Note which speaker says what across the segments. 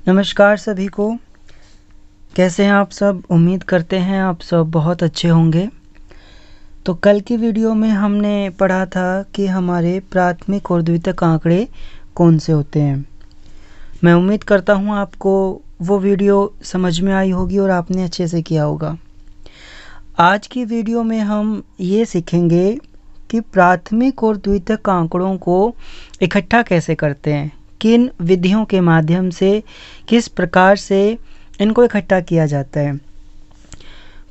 Speaker 1: नमस्कार सभी को। कैसे हैं आप सब? उम्मीद करते हैं आप सब बहुत अच्छे होंगे। तो कल की वीडियो में हमने पढ़ा था कि हमारे प्राथमिक और द्वितीयक आंकड़े कौन से होते हैं। मैं उम्मीद करता हूं आपको वो वीडियो समझ में आई होगी और आपने अच्छे से किया होगा। आज की वीडियो में हम ये सीखेंगे कि प्राथमिक और द्वितीयक आंकड़ों को इकट्ठा कैसे करते हैं, किन विधियों के माध्यम से, किस प्रकार से इनको इकट्ठा किया जाता है।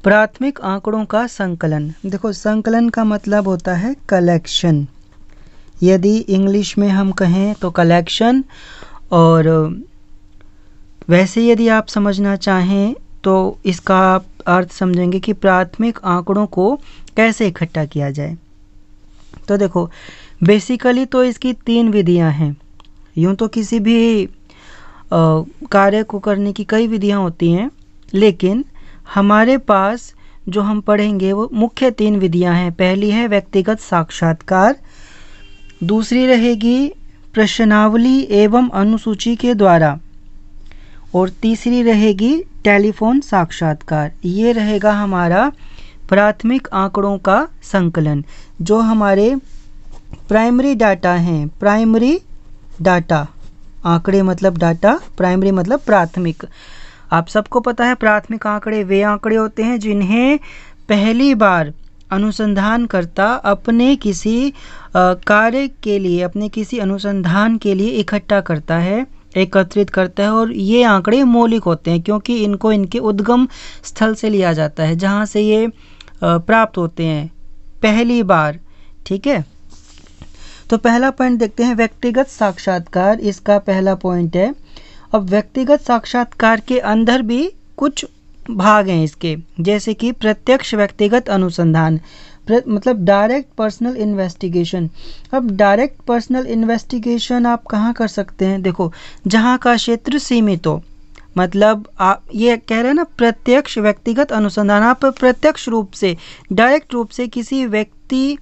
Speaker 1: प्राथमिक आंकड़ों का संकलन। देखो, संकलन का मतलब होता है कलेक्शन। यदि इंग्लिश में हम कहें तो कलेक्शन, और वैसे यदि आप समझना चाहें तो इसका आप अर्थ समझेंगे कि प्राथमिक आंकड़ों को कैसे इकट्ठा किया जाए। तो देखो, बेसिकली तो इसकी 3 विधियां हैं। यूँ तो किसी भी कार्य को करने की कई विधियां होती हैं, लेकिन हमारे पास जो हम पढ़ेंगे वो मुख्य 3 विधियां हैं। पहली है व्यक्तिगत साक्षात्कार, दूसरी रहेगी प्रश्नावली एवं अनुसूची के द्वारा, और तीसरी रहेगी टेलीफोन साक्षात्कार। ये रहेगा हमारा प्राथमिक आंकड़ों का संकलन। जो हमारे प्राइमरी डाटा हैं, प्राइमरी डाटा, आंकड़े मतलब डाटा, प्राइमरी मतलब प्राथमिक। आप सबको पता है प्राथमिक आंकड़े वे आंकड़े होते हैं जिन्हें पहली बार अनुसंधानकर्ता अपने किसी कार्य के लिए, अपने किसी अनुसंधान के लिए इकट्ठा करता है, एकत्रित करता है। और ये आंकड़े मौलिक होते हैं क्योंकि इनको इनके उद्गम स्थल से लिया जाता है, जहाँ से ये प्राप्त होते हैं पहली बार। ठीक है, तो पहला पॉइंट देखते हैं, व्यक्तिगत साक्षात्कार। इसका पहला पॉइंट है। अब व्यक्तिगत साक्षात्कार के अंदर भी कुछ भाग हैं इसके, जैसे कि प्रत्यक्ष व्यक्तिगत अनुसंधान, मतलब डायरेक्ट पर्सनल इन्वेस्टिगेशन। अब डायरेक्ट पर्सनल इन्वेस्टिगेशन आप कहाँ कर सकते हैं? देखो, जहाँ का क्षेत्र सीमित हो, मतलब आप ये कह रहे हैं ना प्रत्यक्ष व्यक्तिगत अनुसंधान। आप प्रत्यक्ष रूप से, डायरेक्ट रूप से किसी व्यक्ति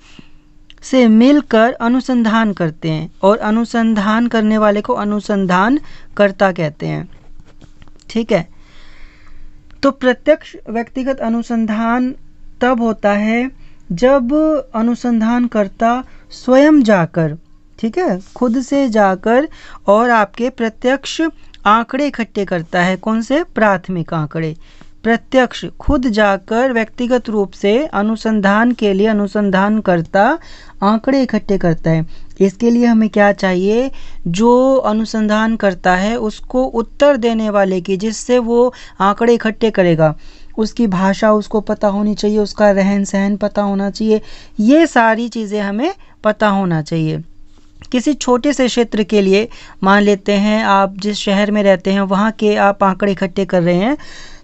Speaker 1: से मिलकर अनुसंधान करते हैं, और अनुसंधान करने वाले को अनुसंधानकर्ता कहते हैं। ठीक है, तो प्रत्यक्ष व्यक्तिगत अनुसंधान तब होता है जब अनुसंधानकर्ता स्वयं जाकर, ठीक है, खुद से जाकर और आपके प्रत्यक्ष आंकड़े इकट्ठे करता है। कौन से? प्राथमिक आंकड़े। प्रत्यक्ष खुद जाकर व्यक्तिगत रूप से अनुसंधान के लिए अनुसंधानकर्ता आंकड़े इकट्ठे करता है। इसके लिए हमें क्या चाहिए? जो अनुसंधान करता है उसको उत्तर देने वाले की, जिससे वो आंकड़े इकट्ठे करेगा, उसकी भाषा उसको पता होनी चाहिए, उसका रहन सहन पता होना चाहिए। ये सारी चीज़ें हमें पता होना चाहिए। किसी छोटे से क्षेत्र के लिए, मान लेते हैं आप जिस शहर में रहते हैं वहाँ के आप आंकड़े इकट्ठे कर रहे हैं,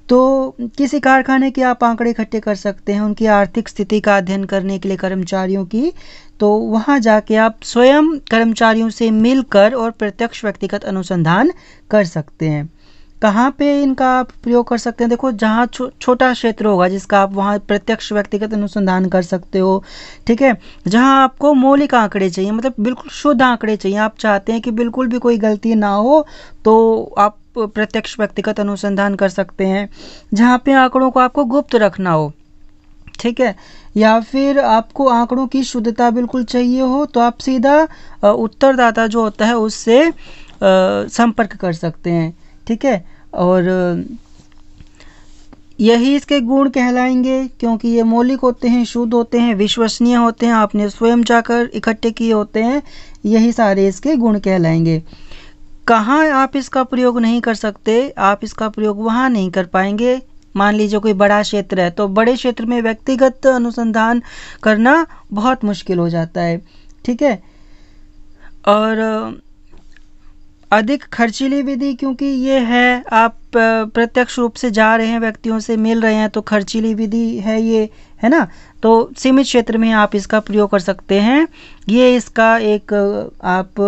Speaker 1: तो किसी कारखाने के आप आंकड़े इकट्ठे कर सकते हैं, उनकी आर्थिक स्थिति का अध्ययन करने के लिए कर्मचारियों की। तो वहाँ जाके आप स्वयं कर्मचारियों से मिलकर और प्रत्यक्ष व्यक्तिगत अनुसंधान कर सकते हैं। कहाँ पे इनका आप प्रयोग कर सकते हैं? देखो, जहाँ छोटा क्षेत्र होगा जिसका आप वहाँ प्रत्यक्ष व्यक्तिगत अनुसंधान कर सकते हो। ठीक है, जहाँ आपको मौलिक आंकड़े चाहिए, मतलब बिल्कुल शुद्ध आंकड़े चाहिए, आप चाहते हैं कि बिल्कुल भी कोई गलती ना हो, तो आप प्रत्यक्ष व्यक्तिगत अनुसंधान कर सकते हैं। जहाँ पे आंकड़ों को आपको गुप्त रखना हो, ठीक है, या फिर आपको आंकड़ों की शुद्धता बिल्कुल चाहिए हो, तो आप सीधा उत्तरदाता जो होता है उससे संपर्क कर सकते हैं। ठीक है, और यही इसके गुण कहलाएंगे क्योंकि ये मौलिक होते हैं, शुद्ध होते हैं, विश्वसनीय होते हैं, आपने स्वयं जाकर इकट्ठे किए होते हैं। यही सारे इसके गुण कहलाएंगे। कहाँ आप इसका प्रयोग नहीं कर सकते? आप इसका प्रयोग वहाँ नहीं कर पाएंगे। मान लीजिए कोई बड़ा क्षेत्र है, तो बड़े क्षेत्र में व्यक्तिगत अनुसंधान करना बहुत मुश्किल हो जाता है। ठीक है, और अधिक खर्चीली विधि, क्योंकि ये है आप प्रत्यक्ष रूप से जा रहे हैं, व्यक्तियों से मिल रहे हैं, तो खर्चीली विधि है ये, है ना। तो सीमित क्षेत्र में आप इसका प्रयोग कर सकते हैं। ये इसका एक आप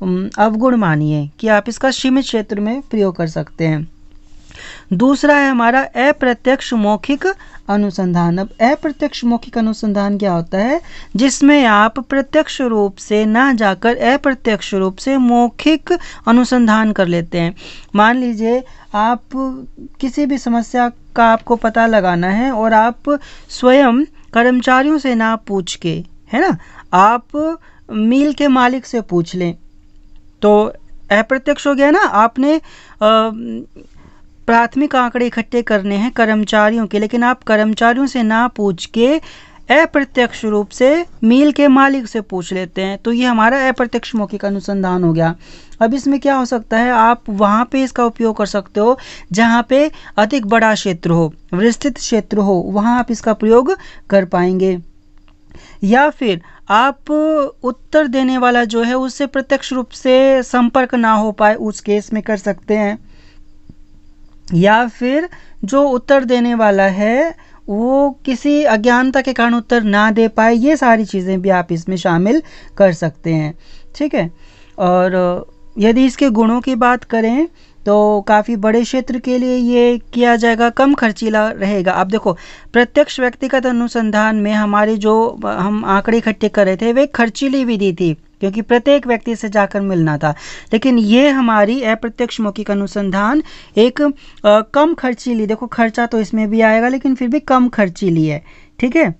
Speaker 1: अवगुण मानिए कि आप इसका सीमित क्षेत्र में प्रयोग कर सकते हैं। दूसरा है हमारा अप्रत्यक्ष मौखिक अनुसंधान। अब अप्रत्यक्ष मौखिक अनुसंधान क्या होता है, जिसमें आप प्रत्यक्ष रूप से ना जाकर अप्रत्यक्ष रूप से मौखिक अनुसंधान कर लेते हैं। मान लीजिए आप किसी भी समस्या का आपको पता लगाना है और आप स्वयं कर्मचारियों से ना पूछ के, है ना, आप मिल के मालिक से पूछ लें तो अप्रत्यक्ष हो गया ना। आपने प्राथमिक आंकड़े इकट्ठे करने हैं कर्मचारियों के, लेकिन आप कर्मचारियों से ना पूछ के अप्रत्यक्ष रूप से मिल के मालिक से पूछ लेते हैं, तो ये हमारा अप्रत्यक्ष मौखिक अनुसंधान हो गया। अब इसमें क्या हो सकता है, आप वहाँ पे इसका उपयोग कर सकते हो जहाँ पे अधिक बड़ा क्षेत्र हो, विस्तृत क्षेत्र हो, वहाँ आप इसका प्रयोग कर पाएंगे। या फिर आप उत्तर देने वाला जो है उससे प्रत्यक्ष रूप से संपर्क ना हो पाए, उस केस में कर सकते हैं। या फिर जो उत्तर देने वाला है वो किसी अज्ञानता के कारण उत्तर ना दे पाए, ये सारी चीज़ें भी आप इसमें शामिल कर सकते हैं। ठीक है। और यदि इसके गुणों की बात करें तो काफ़ी बड़े क्षेत्र के लिए ये किया जाएगा, कम खर्चीला रहेगा। अब देखो, प्रत्यक्ष व्यक्तिगत अनुसंधान में हमारे जो हम आंकड़े इकट्ठे कर रहे थे वे खर्चीली विधि थी, क्योंकि प्रत्येक व्यक्ति से जाकर मिलना था। लेकिन ये हमारी अप्रत्यक्ष मौखिक अनुसंधान एक कम खर्चीली, देखो खर्चा तो इसमें भी आएगा लेकिन फिर भी कम खर्चीली है। ठीक है।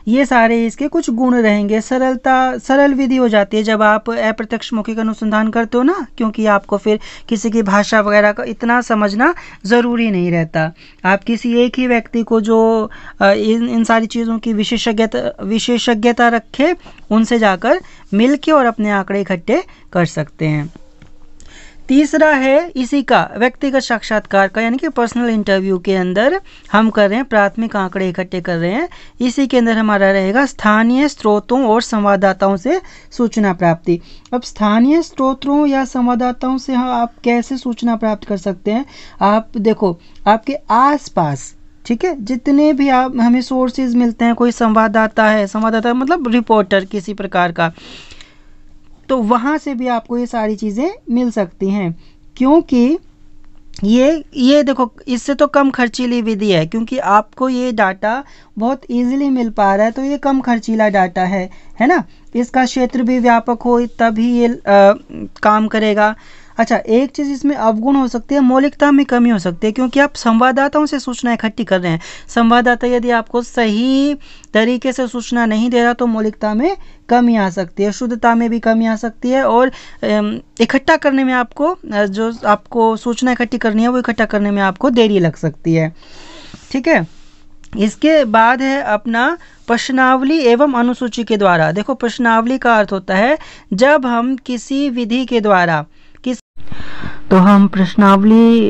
Speaker 1: ये सारे इसके कुछ गुण रहेंगे। सरल विधि हो जाती है जब आप अप्रत्यक्ष मौखिक अनुसंधान करते हो ना, क्योंकि आपको फिर किसी की भाषा वगैरह का इतना समझना ज़रूरी नहीं रहता। आप किसी एक ही व्यक्ति को जो इन सारी चीज़ों की विशेषज्ञता रखे, उनसे जाकर मिल के और अपने आंकड़े इकट्ठे कर सकते हैं। तीसरा है इसी का व्यक्तिगत साक्षात्कार का, यानी कि पर्सनल इंटरव्यू के अंदर हम कर रहे हैं, प्राथमिक आंकड़े इकट्ठे कर रहे हैं। इसी के अंदर हमारा रहेगा स्थानीय स्रोतों और संवाददाताओं से सूचना प्राप्ति। अब स्थानीय स्रोतों या संवाददाताओं से आप कैसे सूचना प्राप्त कर सकते हैं। आप देखो आपके आसपास, ठीक है, जितने भी आप हमें सोर्सेज मिलते हैं, कोई संवाददाता है, संवाददाता मतलब रिपोर्टर किसी प्रकार का, तो वहाँ से भी आपको ये सारी चीज़ें मिल सकती हैं। क्योंकि ये देखो, इससे तो कम खर्चीली विधि है, क्योंकि आपको ये डाटा बहुत इजीली मिल पा रहा है, तो ये कम खर्चीला डाटा है ना। इसका क्षेत्र भी व्यापक हो तभी ये काम करेगा। अच्छा, एक चीज़ इसमें अवगुण हो सकती है, मौलिकता में कमी हो सकती है, क्योंकि आप संवाददाताओं से सूचना इकट्ठी कर रहे हैं। संवाददाता यदि आपको सही तरीके से सूचना नहीं दे रहा तो मौलिकता में कमी आ सकती है, शुद्धता में भी कमी आ सकती है, और इकट्ठा करने में जो आपको सूचना इकट्ठी करनी है वो इकट्ठा करने में आपको देरी लग सकती है। ठीक है। इसके बाद है अपना प्रश्नावली एवं अनुसूची के द्वारा। देखो, प्रश्नावली का अर्थ होता है जब हम किसी विधि के द्वारा तो हम प्रश्नावली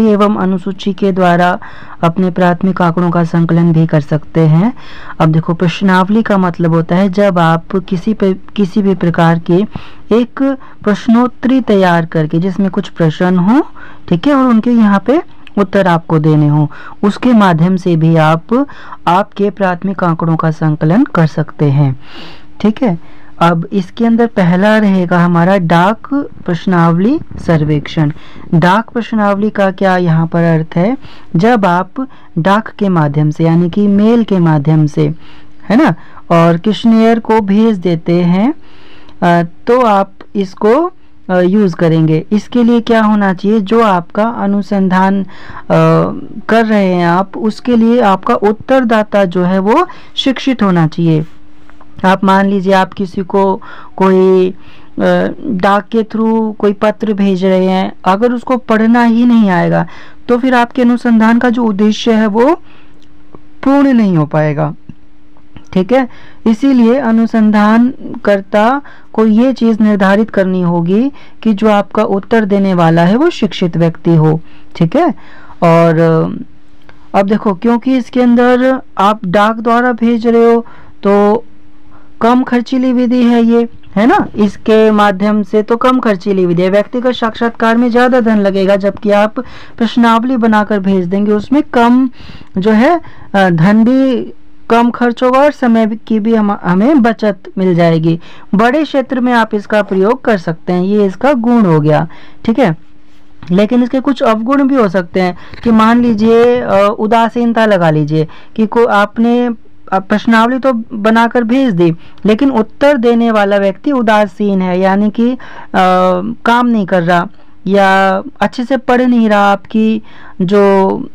Speaker 1: एवं अनुसूची के द्वारा अपने प्राथमिक आंकड़ों का संकलन भी कर सकते हैं। अब देखो, प्रश्नावली का मतलब होता है जब आप किसी भी प्रकार के एक प्रश्नोत्तरी तैयार करके, जिसमें कुछ प्रश्न हो, ठीक है, और उनके यहाँ पे उत्तर आपको देने हो, उसके माध्यम से भी आप आपके प्राथमिक आंकड़ों का संकलन कर सकते हैं। ठीक है। अब इसके अंदर पहला रहेगा हमारा डाक प्रश्नावली सर्वेक्षण। डाक प्रश्नावली का क्या यहाँ पर अर्थ है, जब आप डाक के माध्यम से, यानी कि मेल के माध्यम से, है ना, और क्वेश्चनियर को भेज देते हैं, तो आप इसको यूज़ करेंगे। इसके लिए क्या होना चाहिए, जो आपका अनुसंधान कर रहे हैं आप, उसके लिए आपका उत्तरदाता जो है वो शिक्षित होना चाहिए। आप मान लीजिए आप किसी को कोई डाक के थ्रू कोई पत्र भेज रहे हैं, अगर उसको पढ़ना ही नहीं आएगा तो फिर आपके अनुसंधान का जो उद्देश्य है वो पूर्ण नहीं हो पाएगा। ठीक है। इसीलिए अनुसंधानकर्ता को ये चीज़ निर्धारित करनी होगी कि जो आपका उत्तर देने वाला है वो शिक्षित व्यक्ति हो। ठीक है। और अब देखो, क्योंकि इसके अंदर आप डाक द्वारा भेज रहे हो तो कम खर्चीली विधि है ये, है ना, इसके माध्यम से तो कम खर्चीली विधि है। व्यक्तिगत साक्षात्कार में ज़्यादा धन लगेगा, जबकि आप प्रश्नावली बनाकर भेज देंगे उसमें कम जो है धन भी कम खर्च होगा और समय की भी हमें बचत मिल जाएगी। बड़े क्षेत्र में आप इसका प्रयोग कर सकते हैं, ये इसका गुण हो गया। ठीक है। लेकिन इसके कुछ अवगुण भी हो सकते हैं कि मान लीजिए उदासीनता लगा लीजिए कि को आपने प्रश्नावली तो बनाकर भेज दी, लेकिन उत्तर देने वाला व्यक्ति उदासीन है, यानी कि काम नहीं कर रहा या अच्छे से पढ़ नहीं रहा आपकी जो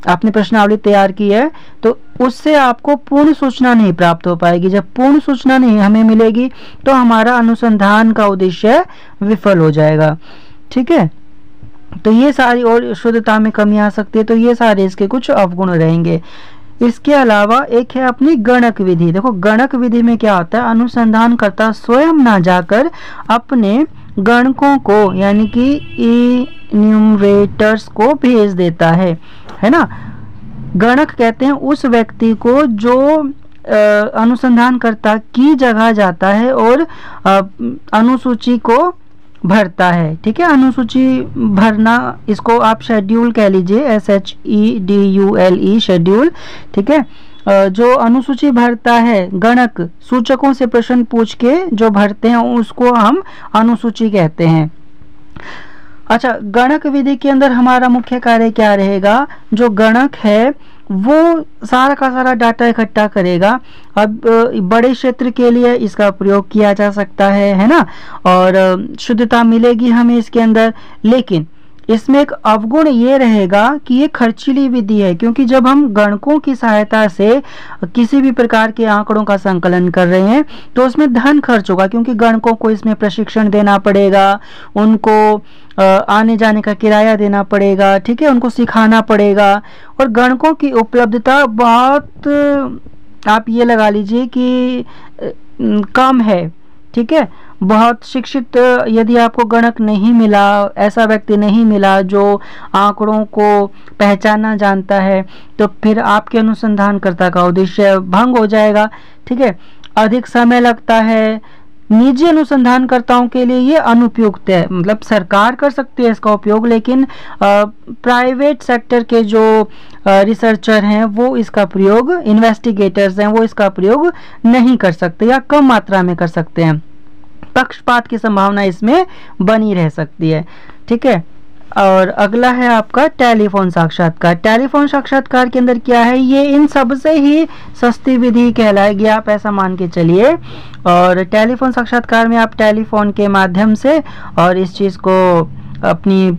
Speaker 1: आपने प्रश्नावली तैयार की है, तो उससे आपको पूर्ण सूचना नहीं प्राप्त हो पाएगी। जब पूर्ण सूचना नहीं हमें मिलेगी तो हमारा अनुसंधान का उद्देश्य विफल हो जाएगा। ठीक है, तो ये सारी, और शुद्धता में कमी आ सकती है, तो ये सारे इसके कुछ अवगुण रहेंगे। इसके अलावा एक है अपनी गणक विधि। देखो गणक विधि में क्या होता है, अनुसंधानकर्ता स्वयं ना जाकर अपने गणकों को यानी कि इन्यूमरेटर्स को भेज देता है ना। गणक कहते हैं उस व्यक्ति को जो अनुसंधानकर्ता की जगह जाता है और अनुसूची को भरता है। ठीक है, अनुसूची भरना, इसको आप शेड्यूल कह लीजिए, SHEDULE शेड्यूल। ठीक है, जो अनुसूची भरता है, गणक सूचकों से प्रश्न पूछ के जो भरते हैं उसको हम अनुसूची कहते हैं। अच्छा, गणक विधि के अंदर हमारा मुख्य कार्य क्या रहेगा, जो गणक है वो सारा का सारा डाटा इकट्ठा करेगा। अब बड़े क्षेत्र के लिए इसका प्रयोग किया जा सकता है ना, और शुद्धता मिलेगी हमें इसके अंदर। लेकिन इसमें एक अवगुण ये रहेगा कि ये खर्चीली विधि है, क्योंकि जब हम गणकों की सहायता से किसी भी प्रकार के आंकड़ों का संकलन कर रहे हैं तो उसमें धन खर्च होगा, क्योंकि गणकों को इसमें प्रशिक्षण देना पड़ेगा, उनको आने जाने का किराया देना पड़ेगा। ठीक है, उनको सिखाना पड़ेगा, और गणकों की उपलब्धता बहुत, आप ये लगा लीजिए कि कम है। ठीक है, बहुत शिक्षित यदि आपको गणक नहीं मिला, ऐसा व्यक्ति नहीं मिला जो आंकड़ों को पहचानना जानता है, तो फिर आपके अनुसंधानकर्ता का उद्देश्य भंग हो जाएगा। ठीक है, अधिक समय लगता है, निजी अनुसंधानकर्ताओं के लिए ये अनुपयुक्त है। मतलब सरकार कर सकती है इसका उपयोग, लेकिन प्राइवेट सेक्टर के जो रिसर्चर हैं वो इसका प्रयोग, इन्वेस्टिगेटर्स हैं वो इसका प्रयोग नहीं कर सकते या कम मात्रा में कर सकते हैं। पक्षपात की संभावना इसमें बनी रह सकती है। ठीक है, और अगला है आपका टेलीफोन साक्षात्कार। टेलीफोन साक्षात्कार के अंदर क्या है, ये इन सब से ही सस्ती विधि कहलाएगी, आप ऐसा मान के चलिए। और टेलीफोन साक्षात्कार में आप टेलीफोन के माध्यम से और इस चीज़ को अपनी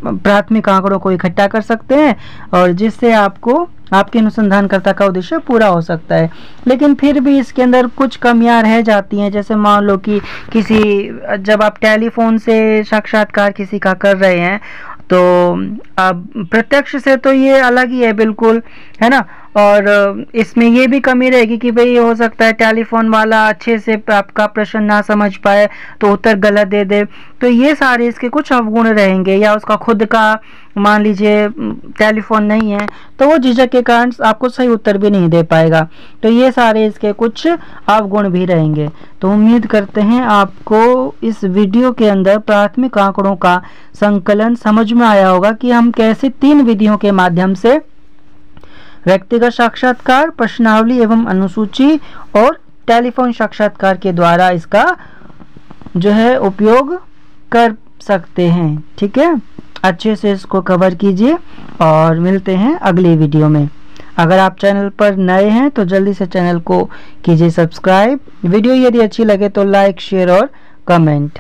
Speaker 1: प्राथमिक आंकड़ों को इकट्ठा कर सकते हैं, और जिससे आपको आपके अनुसंधानकर्ता का उद्देश्य पूरा हो सकता है। लेकिन फिर भी इसके अंदर कुछ कमियां रह जाती हैं। जैसे मान लो कि जब आप टेलीफोन से साक्षात्कार किसी का कर रहे हैं, तो अब प्रत्यक्ष से तो ये अलग ही है बिल्कुल, है ना। और इसमें ये भी कमी रहेगी कि भाई हो सकता है टेलीफोन वाला अच्छे से आपका प्रश्न ना समझ पाए तो उत्तर गलत दे दे, तो ये सारे इसके कुछ अवगुण रहेंगे। या उसका खुद का मान लीजिए टेलीफोन नहीं है तो वो झिझक के कारण आपको सही उत्तर भी नहीं दे पाएगा, तो ये सारे इसके कुछ अवगुण भी रहेंगे। तो उम्मीद करते हैं आपको इस वीडियो के अंदर प्राथमिक आंकड़ों का संकलन समझ में आया होगा कि हम कैसे 3 विधियों के माध्यम से व्यक्तिगत साक्षात्कार, प्रश्नावली एवं अनुसूची और टेलीफोन साक्षात्कार के द्वारा इसका जो है उपयोग कर सकते हैं। ठीक है, अच्छे से इसको कवर कीजिए और मिलते हैं अगले वीडियो में। अगर आप चैनल पर नए हैं तो जल्दी से चैनल को कीजिए सब्सक्राइब। वीडियो यदि अच्छी लगे तो लाइक, शेयर और कमेंट।